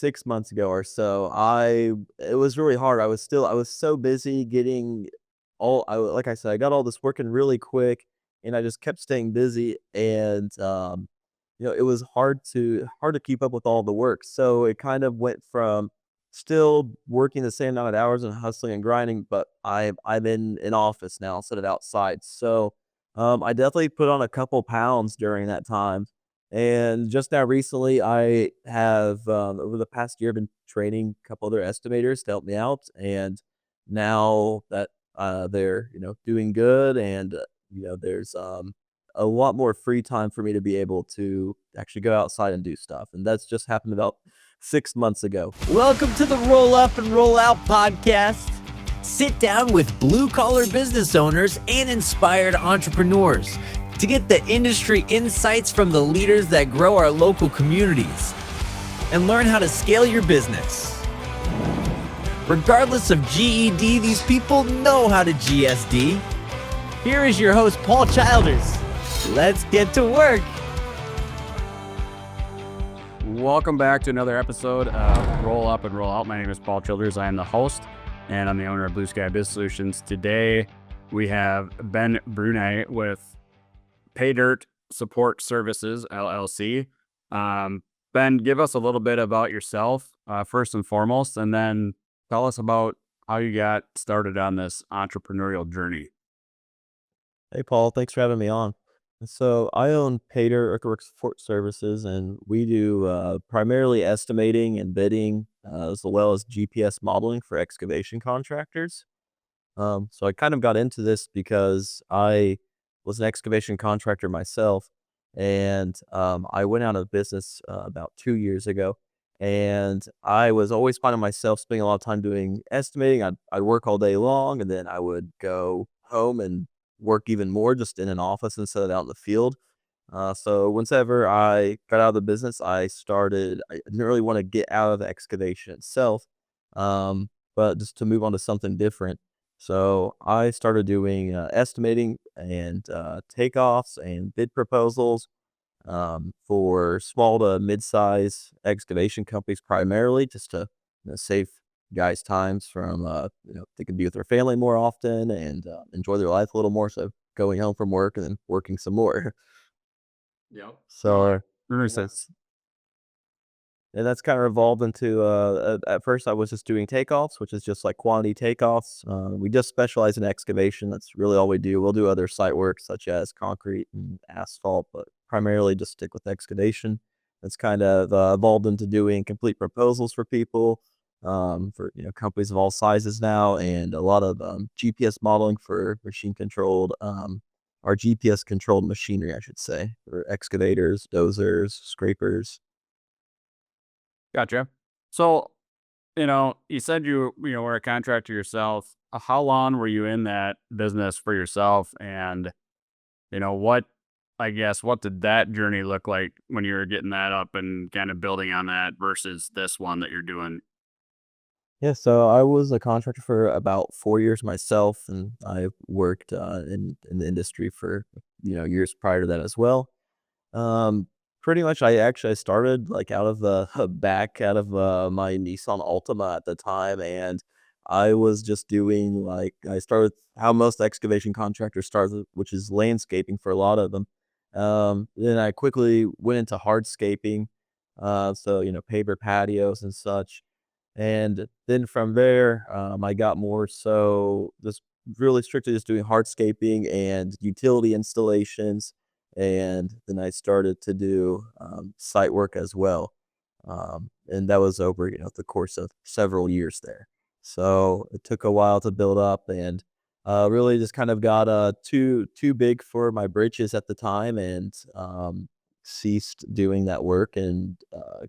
6 months ago or so. It was really hard. I was so busy getting like I said, I got all this working really quick, and I just kept staying busy, and it was hard to keep up with all the work. So it kind of went from still working the same amount of hours and hustling and grinding, but I'm in an office now instead of outside. So I definitely put on a couple pounds during that time. And just now recently, I have over the past year been training a couple other estimators to help me out. And now that they're doing good, and there's a lot more free time for me to be able to actually go outside and do stuff. And that's just happened about 6 months ago. Welcome to the Roll Up and Roll Out podcast. Sit down with blue-collar business owners and inspired entrepreneurs to get the industry insights from the leaders that grow our local communities and learn how to scale your business. Regardless of GED, these people know how to GSD. Here is your host, Paul Childers. Let's get to work. Welcome back to another episode of Roll Up and Roll Out. My name is Paul Childers. I am the host, and I'm the owner of Blue Sky Biz Solutions. Today, we have Ben Brunni with Pay Dirt Support Services, LLC. Ben, give us a little bit about yourself, first and foremost, and then tell us about how you got started on this entrepreneurial journey. Hey, Paul, thanks for having me on. So I own Pater Earthwork Support Services, and we do primarily estimating and bidding, as well as GPS modeling for excavation contractors. So I kind of got into this because I was an excavation contractor myself, and I went out of business about 2 years ago. And I was always finding myself spending a lot of time doing estimating. I'd work all day long, and then I would go home and work even more just in an office instead of out in the field. So whenever I got out of the business, I didn't really want to get out of the excavation itself, but just to move on to something different. So I started doing estimating and takeoffs and bid proposals for small to mid-size excavation companies primarily, just to save guys times from they can be with their family more often and enjoy their life a little more, so going home from work and then working some more. Yep. So Really since and that's kind of evolved into at first I was just doing takeoffs, which is just like quantity takeoffs. We just specialize in excavation. That's really all we do. We'll do other site work such as concrete and asphalt, but primarily just stick with excavation. That's kind of evolved into doing complete proposals for people, for companies of all sizes now, and a lot of GPS modeling for machine controlled, or GPS controlled machinery, I should say, for excavators, dozers, scrapers. Gotcha. So, you said you were a contractor yourself. How long were you in that business for yourself? And, what, I guess, what did that journey look like when you were getting that up and kind of building on that versus this one that you're doing? Yeah, so I was a contractor for about 4 years myself, and I worked in the industry for years prior to that as well. Pretty much, I started like out of the back out of my Nissan Altima at the time, and I was just doing like I started how most excavation contractors start, which is landscaping for a lot of them. Then I quickly went into hardscaping, so paver patios and such. And then from there, I got more so just really strictly just doing hardscaping and utility installations. And then I started to do site work as well. And that was over, the course of several years there. So it took a while to build up, and really just kind of got too big for my britches at the time, and ceased doing that work, and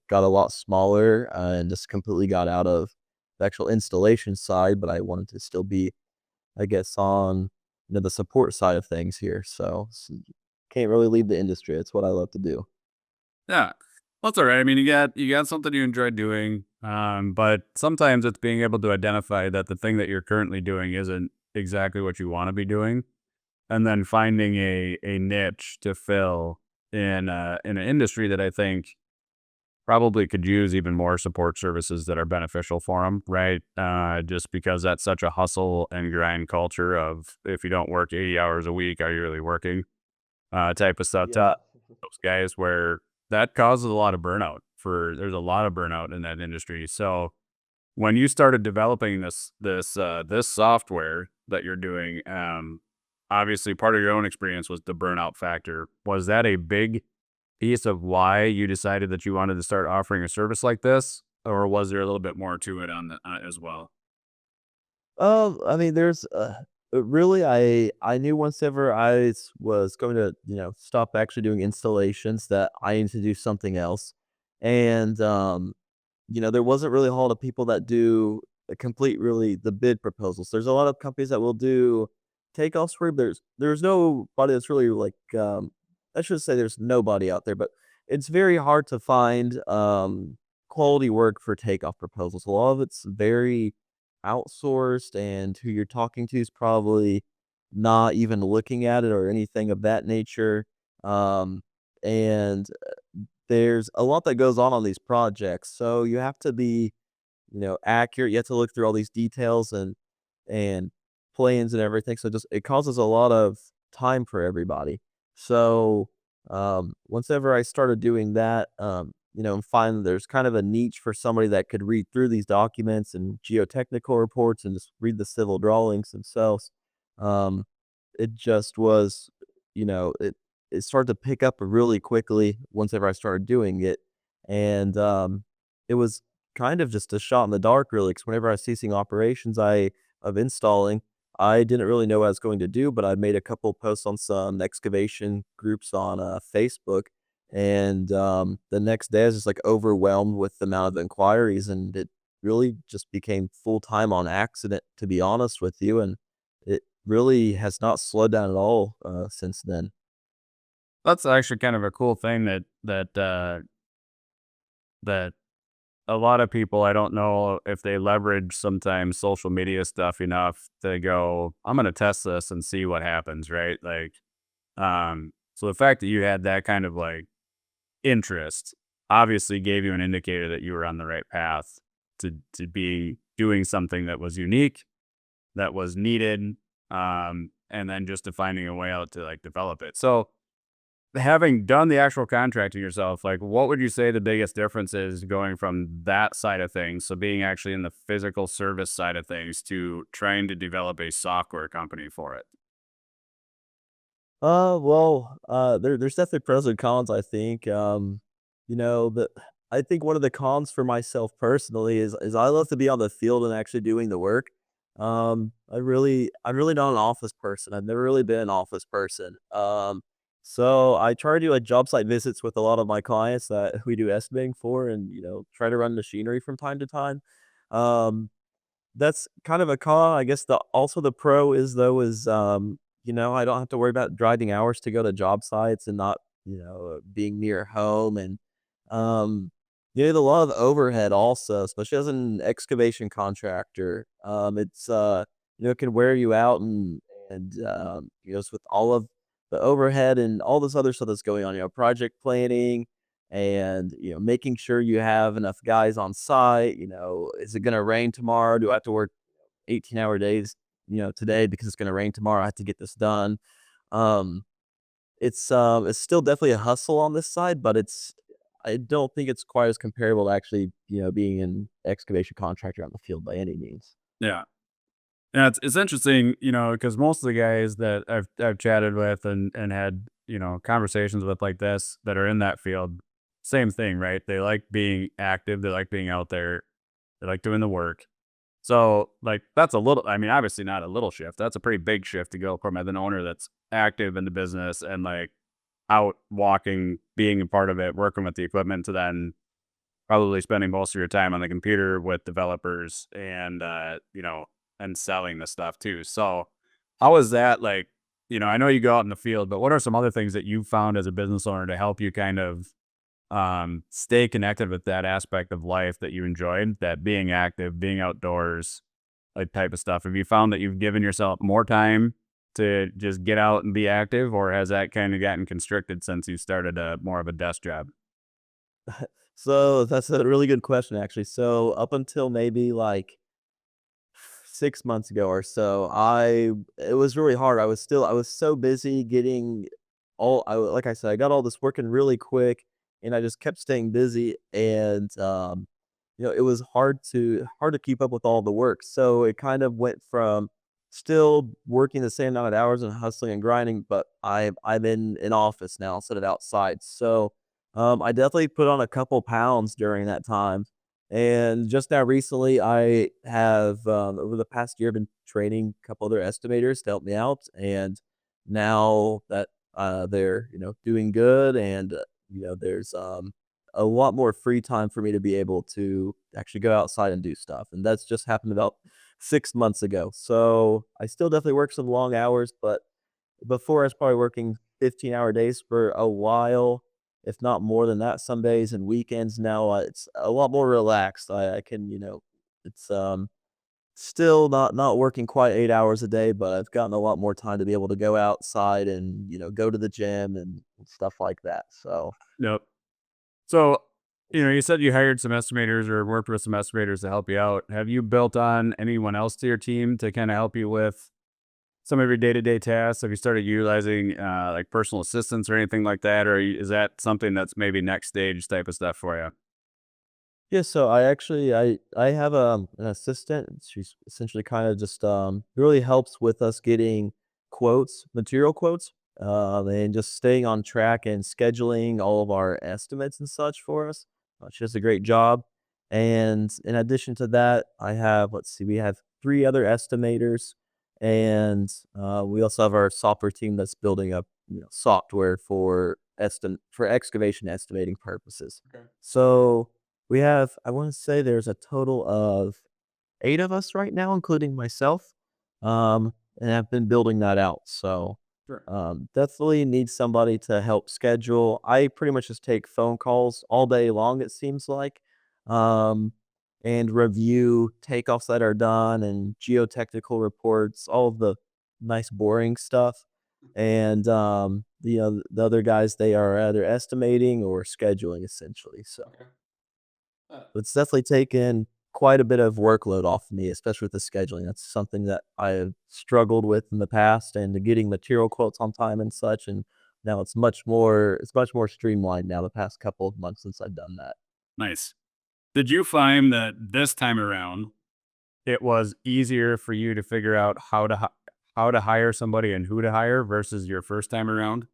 got a lot smaller, and just completely got out of the actual installation side, but I wanted to still be, I guess, on the support side of things here. So can't really leave the industry. It's what I love to do. Yeah. Well, that's all right. I mean, you got something you enjoy doing, but sometimes it's being able to identify that the thing that you're currently doing isn't exactly what you want to be doing, and then finding a niche to fill in an industry that I think probably could use even more support services that are beneficial for them, right? Just because that's such a hustle and grind culture of if you don't work 80 hours a week, are you really working? Type of stuff. Yeah. To those guys where that causes a lot of burnout there's a lot of burnout in that industry. So when you started developing this software that you're doing, obviously part of your own experience was the burnout factor. Was that a big piece of why you decided that you wanted to start offering a service like this, or was there a little bit more to it on the as well? I mean, there's really, I knew once ever was going to, stop actually doing installations that I needed to do something else. And there wasn't really a whole lot of people that do a complete really the bid proposals. There's a lot of companies that will do takeoffs for you. There's nobody that's really like I should say there's nobody out there, but it's very hard to find quality work for takeoff proposals. A lot of it's very outsourced, and who you're talking to is probably not even looking at it or anything of that nature. And there's a lot that goes on these projects, so you have to be, accurate. You have to look through all these details and plans and everything. So it causes a lot of time for everybody. So whenever I started doing that, and find there's kind of a niche for somebody that could read through these documents and geotechnical reports and just read the civil drawings themselves. Um, it just was, it started to pick up really quickly whenever I started doing it, and, it was kind of just a shot in the dark really, because whenever I was ceasing operations of installing, I didn't really know what I was going to do, but I made a couple posts on some excavation groups on, Facebook, and, the next day I was just, like, overwhelmed with the amount of inquiries, and it really just became full-time on accident, to be honest with you, and it really has not slowed down at all, since then. That's actually kind of a cool thing that a lot of people, I don't know if they leverage sometimes social media stuff enough to go, I'm going to test this and see what happens, right? Like, so the fact that you had that kind of like interest obviously gave you an indicator that you were on the right path to be doing something that was unique, that was needed, and then just to finding a way out to like develop it. So having done the actual contracting yourself, like what would you say the biggest difference is going from that side of things, so being actually in the physical service side of things, to trying to develop a software company for it? Well, there's definitely pros and cons, I think. But I think one of the cons for myself personally is I love to be on the field and actually doing the work. I'm really not an office person. I've never really been an office person. So I try to do like job site visits with a lot of my clients that we do estimating for, and try to run machinery from time to time. Um, that's kind of a con. I guess the pro is though is, I don't have to worry about driving hours to go to job sites and not, being near home and, um, a lot of overhead also, especially as an excavation contractor. It can wear you out and just with all of the overhead and all this other stuff that's going on, project planning and, making sure you have enough guys on site. Is it gonna rain tomorrow? Do I have to work 18-hour days, today because it's gonna rain tomorrow? I have to get this done. Um, it's still definitely a hustle on this side, but I don't think it's quite as comparable to actually, being an excavation contractor on the field by any means. Yeah. Yeah, it's interesting, because most of the guys that I've chatted with and had, conversations with like this that are in that field, same thing, right? They like being active, they like being out there, they like doing the work. So, like, that's a little, I mean, obviously not a little shift. That's a pretty big shift to go from as an owner that's active in the business and like out walking, being a part of it, working with the equipment, to then probably spending most of your time on the computer with developers and, and selling the stuff too. So, how is that like? I know you go out in the field, but what are some other things that you found as a business owner to help you kind of stay connected with that aspect of life that you enjoyed, that being active, being outdoors, like type of stuff? Have you found that you've given yourself more time to just get out and be active, or has that kind of gotten constricted since you started more of a desk job? So that's a really good question, actually. So up until maybe like 6 months ago or so, it was really hard. I was so busy getting like I said, I got all this working really quick, and I just kept staying busy, and, it was hard to keep up with all the work. So it kind of went from still working the same amount of hours and hustling and grinding, but I'm in an office now instead of outside. So, I definitely put on a couple pounds during that time. And just now recently, I have, over the past year, been training a couple other estimators to help me out. And now that they're, doing good, and, there's a lot more free time for me to be able to actually go outside and do stuff. And that's just happened about 6 months ago. So I still definitely work some long hours, but before I was probably working 15-hour days for a while, if not more than that some days and weekends. Now, it's a lot more relaxed. I can, it's, still not working quite 8 hours a day, but I've gotten a lot more time to be able to go outside and, go to the gym and stuff like that. So, Yep. So, you said you hired some estimators or worked with some estimators to help you out. Have you built on anyone else to your team to kind of help you with some of your day-to-day tasks? Have you started utilizing like personal assistants or anything like that, or is that something that's maybe next stage type of stuff for you? yeah, so I have, an assistant. She's essentially kinda just, really helps with us getting quotes, material quotes, and just staying on track and scheduling all of our estimates and such for us. She does a great job, and in addition to that, we have 3 other estimators, and, we also have our software team that's building up, software for excavation estimating purposes. Okay. So I wanna say there's a total of 8 of us right now, including myself, and I've been building that out. So, Sure. definitely need somebody to help schedule. I pretty much just take phone calls all day long, it seems like, um, and review takeoffs that are done and geotechnical reports, all of the nice boring stuff. And, the other guys, they are either estimating or scheduling essentially. So Okay. Uh, it's definitely taken quite a bit of workload off me, especially with the scheduling. That's something that I have struggled with in the past, and getting material quotes on time and such. And now it's much more streamlined now the past couple of months since I've done that. Nice. Did you find that this time around it was easier for you to figure out how to hire somebody and who to hire versus your first time around?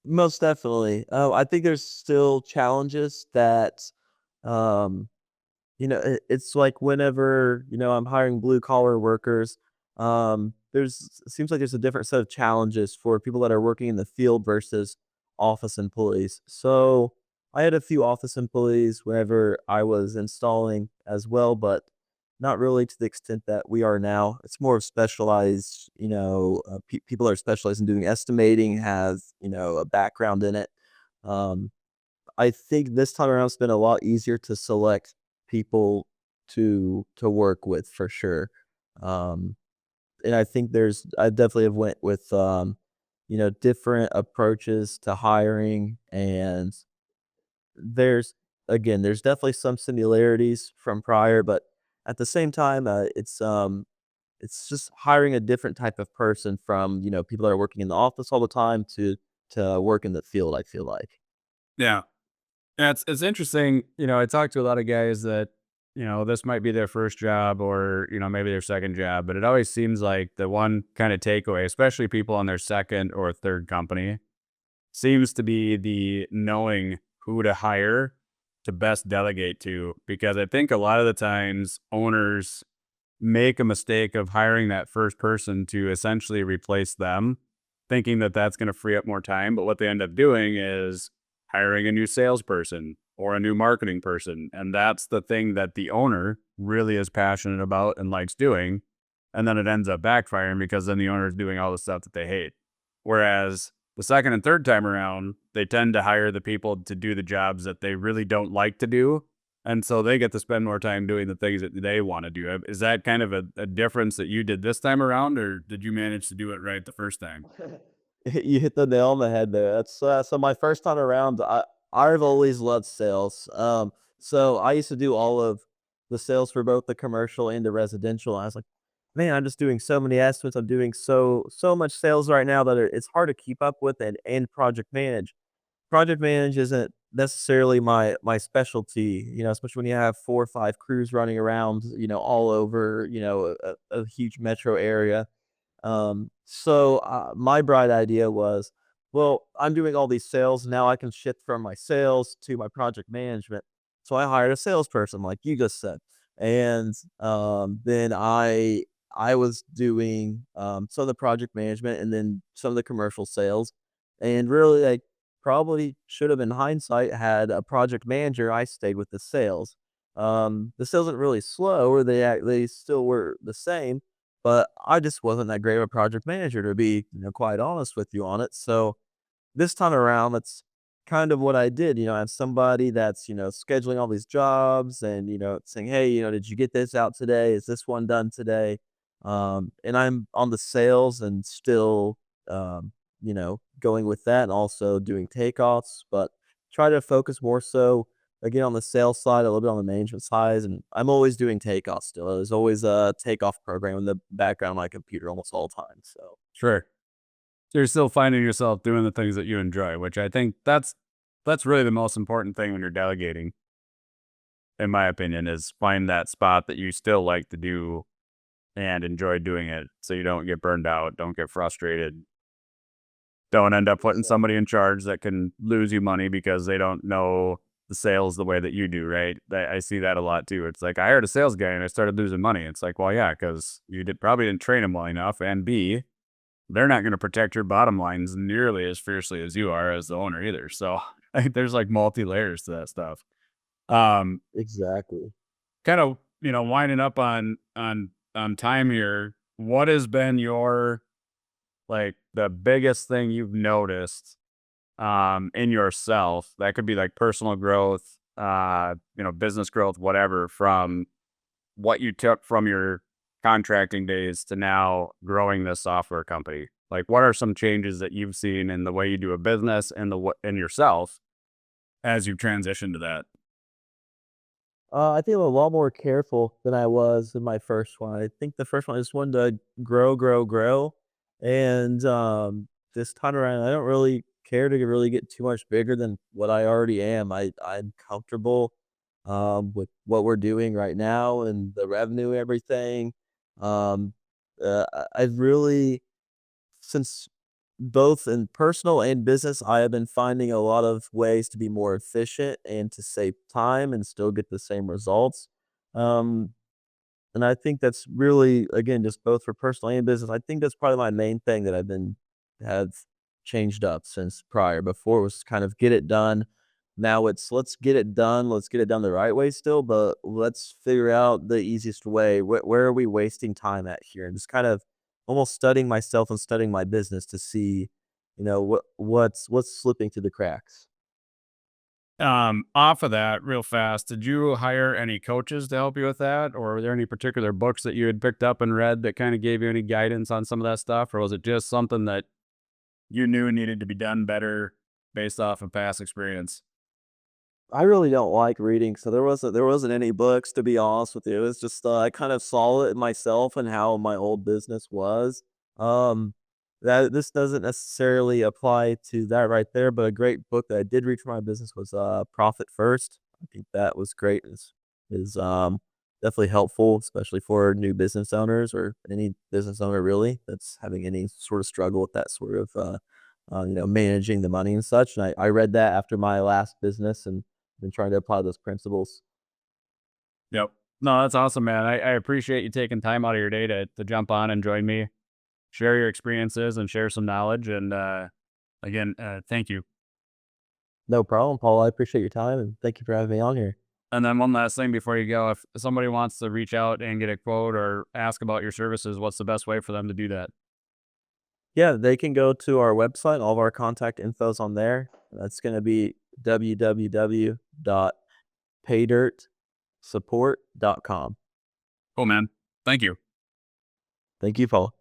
Most definitely. I think there's still challenges that, um, it's like whenever, I'm hiring blue collar workers, it seems like there's a different set of challenges for people that are working in the field versus office employees. So I had a few office employees whenever I was installing as well, but not really to the extent that we are now. It's more of specialized, people that are specialized in doing estimating, have, a background in it. Um, I think this time around it's been a lot easier to select people to work with for sure. Um, and I think I definitely have went with, different approaches to hiring, and there's there's definitely some similarities from prior, but at the same time, it's just hiring a different type of person from, people that are working in the office all the time to work in the field, I feel like. Yeah. Yeah, it's interesting. I talk to a lot of guys that, this might be their first job or, maybe their second job, but it always seems like the one kind of takeaway, especially people on their second or third company, seems to be the knowing who to hire to best delegate to. Because I think a lot of the times owners make a mistake of hiring that first person to essentially replace them, thinking that that's going to free up more time. But what they end up doing is hiring a new salesperson or a new marketing person. And that's the thing that the owner really is passionate about and likes doing. And then it ends up backfiring because then the owner is doing all the stuff that they hate. Whereas the second and third time around, they tend to hire the people to do the jobs that they really don't like to do, and so they get to spend more time doing the things that they want to do. Is that kind of a difference that you did this time around, or did you manage to do it right the first time? You hit the nail on the head there. So my first time around, I've always loved sales. So I used to do all of the sales for both the commercial and the residential. I was like, man, I'm just doing so many estimates. I'm doing so much sales right now that it's hard to keep up with and project manage. Project manage isn't necessarily my specialty, especially when you have 4 or 5 crews running around, all over, a huge metro area. So my bright idea was, well, I'm doing all these sales. Now I can shift from my sales to my project management. So I hired a salesperson, like you just said. And then I was doing some of the project management and then some of the commercial sales. And really, like, probably should have, in hindsight, had a project manager. I stayed with the sales. The sales weren't really slow, or they still were the same, but I just wasn't that great of a project manager, to be, quite honest with you on it. So this time around, that's kind of what I did. I have somebody that's, scheduling all these jobs and, saying, hey, did you get this out today? Is this one done today? And I'm on the sales and still, going with that and also doing takeoffs, but try to focus more so again on the sales side, a little bit on the management side. And I'm always doing takeoffs still. There's always a takeoff program in the background of my computer almost all the time. So Sure. So you're still finding yourself doing the things that you enjoy, which I think that's really the most important thing when you're delegating, in my opinion, is find that spot that you still like to do and enjoy doing it so you don't get burned out, don't get frustrated, don't end up putting somebody in charge that can lose you money because they don't know the sales the way that you do, right? I see that a lot too. It's like I hired a sales guy and I started losing money. It's like, well, yeah, because you probably didn't train him well enough, and B, they're not going to protect your bottom lines nearly as fiercely as you are as the owner either. So I think there's like multi layers to that stuff. Um, exactly. Kind of, winding up on time here. What has been your like the biggest thing you've noticed in yourself? That could be like personal growth, business growth, whatever, from what you took from your contracting days to now growing this software company. Like, what are some changes that you've seen in the way you do a business and in yourself as you've transitioned to that? I think I'm a lot more careful than I was in my first one. I think the first one I just wanted to grow, grow, grow. And this time around, I don't really care to really get too much bigger than what I already am. I'm comfortable with what we're doing right now and the revenue, everything. Um, I've really, since both in personal and business, I have been finding a lot of ways to be more efficient and to save time and still get the same results. Um, and I think that's really, again, just both for personal and business. I think that's probably my main thing that have changed up since prior. Before was kind of get it done. Now it's let's get it done. Let's get it done the right way still, but let's figure out the easiest way. Where are we wasting time at here? And just kind of almost studying myself and studying my business to see, what's slipping through the cracks. Off of that, real fast, did you hire any coaches to help you with that? Or were there any particular books that you had picked up and read that kind of gave you any guidance on some of that stuff? Or was it just something that you knew needed to be done better based off of past experience? I really don't like reading, so there wasn't any books, to be honest with you. It was just, I kind of saw it myself and how my old business was. Um, that this doesn't necessarily apply to that right there, but a great book that I did read for my business was, Profit First. I think that was great. Is definitely helpful, especially for new business owners or any business owner really that's having any sort of struggle with that sort of, managing the money and such. And I read that after my last business and been trying to apply those principles. Yep. No, that's awesome, man. I appreciate you taking time out of your day to jump on and join me, share your experiences and share some knowledge. And again, thank you. No problem, Paul. I appreciate your time and thank you for having me on here. And then one last thing before you go, if somebody wants to reach out and get a quote or ask about your services, what's the best way for them to do that? Yeah, they can go to our website. All of our contact info's on there. That's going to be www.paydirtsupport.com. Cool, man. Thank you. Thank you, Paul.